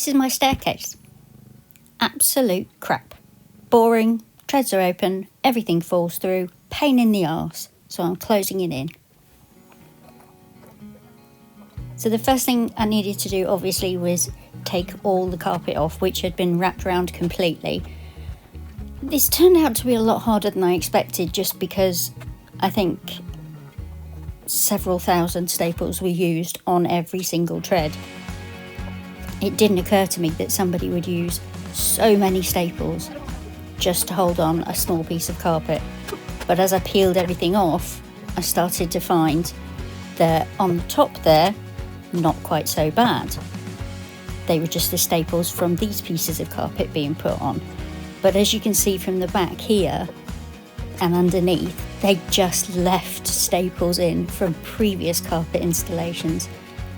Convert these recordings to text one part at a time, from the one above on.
This is my staircase. Absolute crap. Boring, treads are open, everything falls through, pain in the arse, so I'm closing it in. So the first thing I needed to do obviously was take all the carpet off, which had been wrapped around completely. This turned out to be a lot harder than I expected, just because I think several thousand staples were used on every single tread. It didn't occur to me that somebody would use so many staples just to hold on a small piece of carpet. But as I peeled everything off, I started to find that on the top there, not quite so bad. They were just the staples from these pieces of carpet being put on. But as you can see from the back here and underneath, they just left staples in from previous carpet installations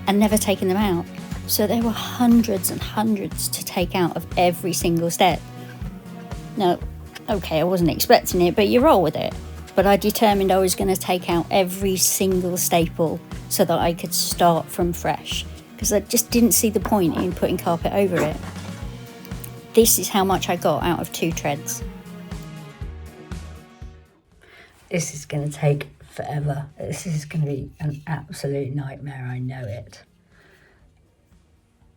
and never taken them out. So there were hundreds and hundreds to take out of every single step. Now, okay, I wasn't expecting it, but you roll with it. But I determined I was going to take out every single staple so that I could start from fresh, because I just didn't see the point in putting carpet over it. This is how much I got out of 2 treads. This is going to take forever. This is going to be an absolute nightmare, I know it.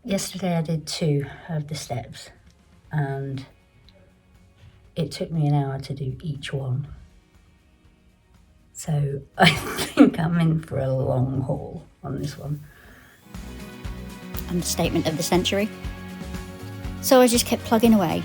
Yesterday I did 2 of the steps and it took me an hour to do each one. So I think I'm in for a long haul on this one. Understatement of the century. So I just kept plugging away.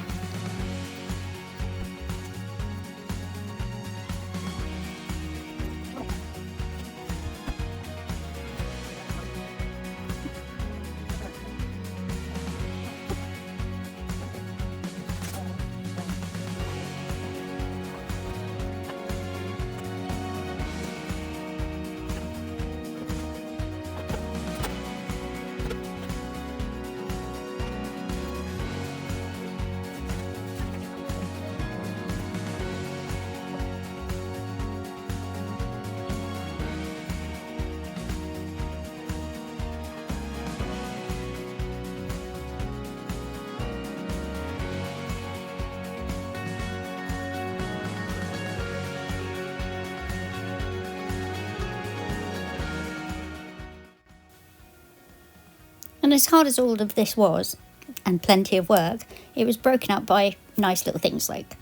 And as hard as all of this was, and plenty of work, it was broken up by nice little things like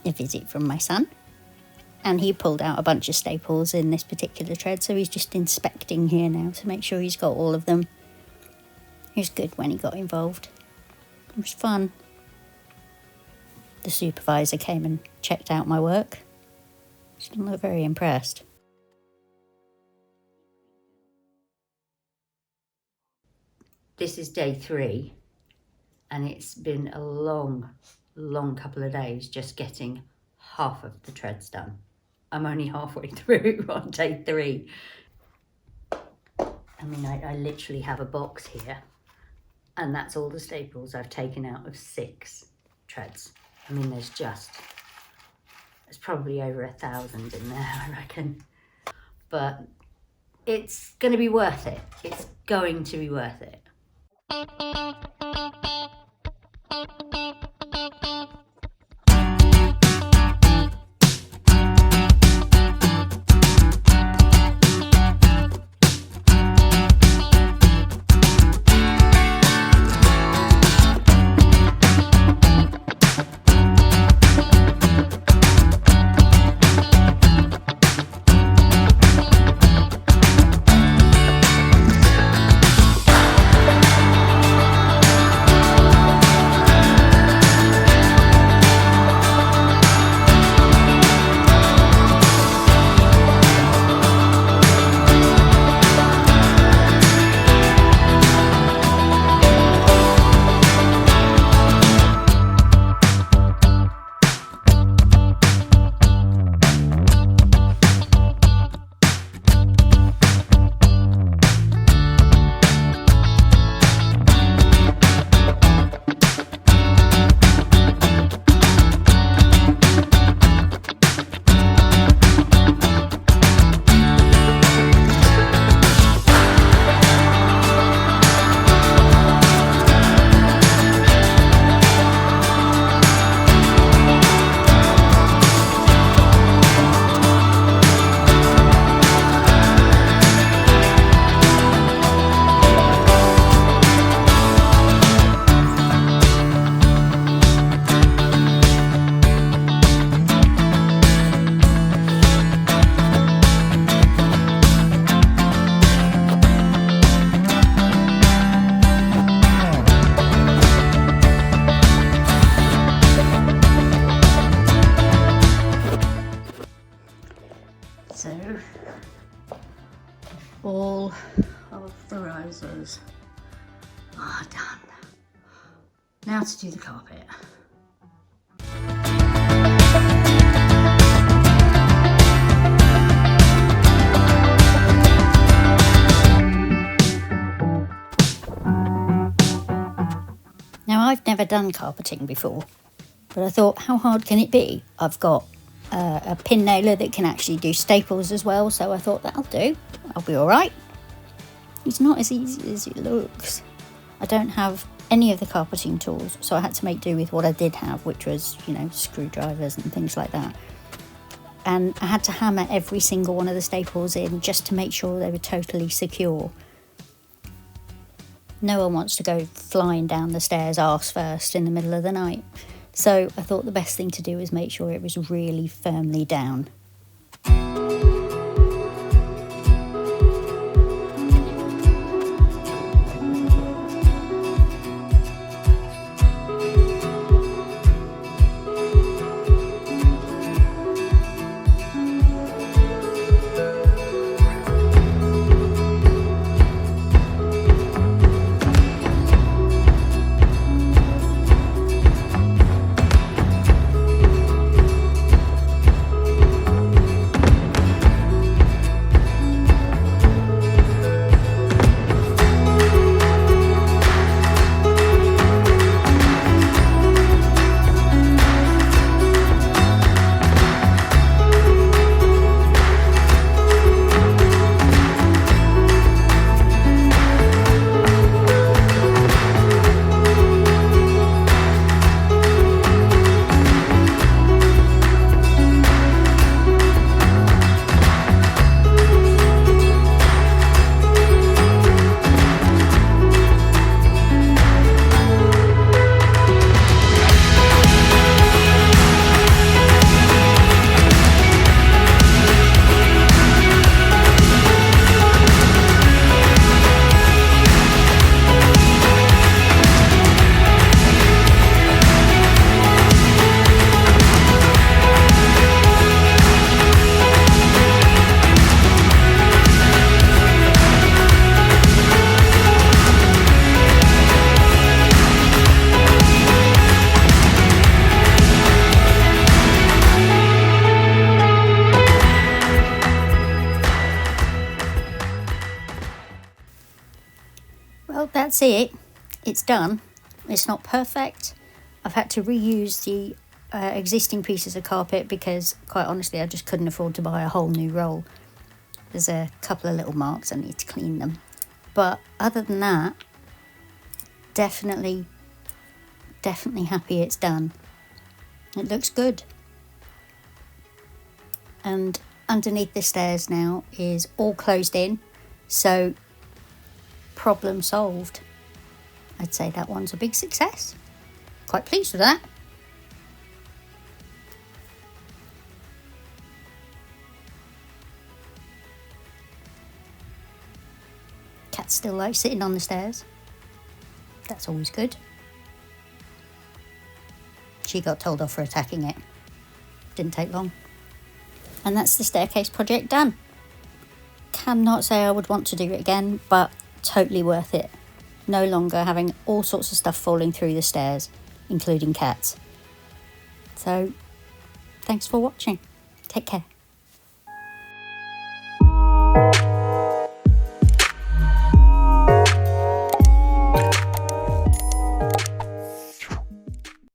a visit from my son. And he pulled out a bunch of staples in this particular tread, so he's just inspecting here now to make sure he's got all of them. It was good when he got involved. It was fun. The supervisor came and checked out my work. She didn't look very impressed. This is day 3 and it's been a long couple of days just getting half of the treads done. I'm only halfway through on day 3. I mean, I literally have a box here and that's all the staples I've taken out of 6 treads. I mean, there's probably over 1,000 in there, I reckon. But it's going to be worth it. It's going to be worth it. All of the risers are done. Now to do the carpet. Now, I've never done carpeting before, but I thought, how hard can it be? I've got a pin nailer that can actually do staples as well, so I thought that'll do. I'll be all right. It's not as easy as it looks. I don't have any of the carpeting tools, so I had to make do with what I did have, which was, you know, screwdrivers and things like that. And I had to hammer every single one of the staples in just to make sure they were totally secure. No one wants to go flying down the stairs arse first in the middle of the night. So I thought the best thing to do was make sure it was really firmly down. Well, that's it. It's done. It's not perfect. I've had to reuse the existing pieces of carpet because, quite honestly, I just couldn't afford to buy a whole new roll. There's a couple of little marks, I need to clean them. But other than that, definitely happy it's done. It looks good. And underneath the stairs now is all closed in, so problem solved. I'd say that one's a big success. Quite pleased with that. Cat still likes sitting on the stairs. That's always good. She got told off for attacking it. Didn't take long. And that's the staircase project done. Cannot say I would want to do it again, but totally worth it. No longer having all sorts of stuff falling through the stairs, including cats. So, thanks for watching. Take care.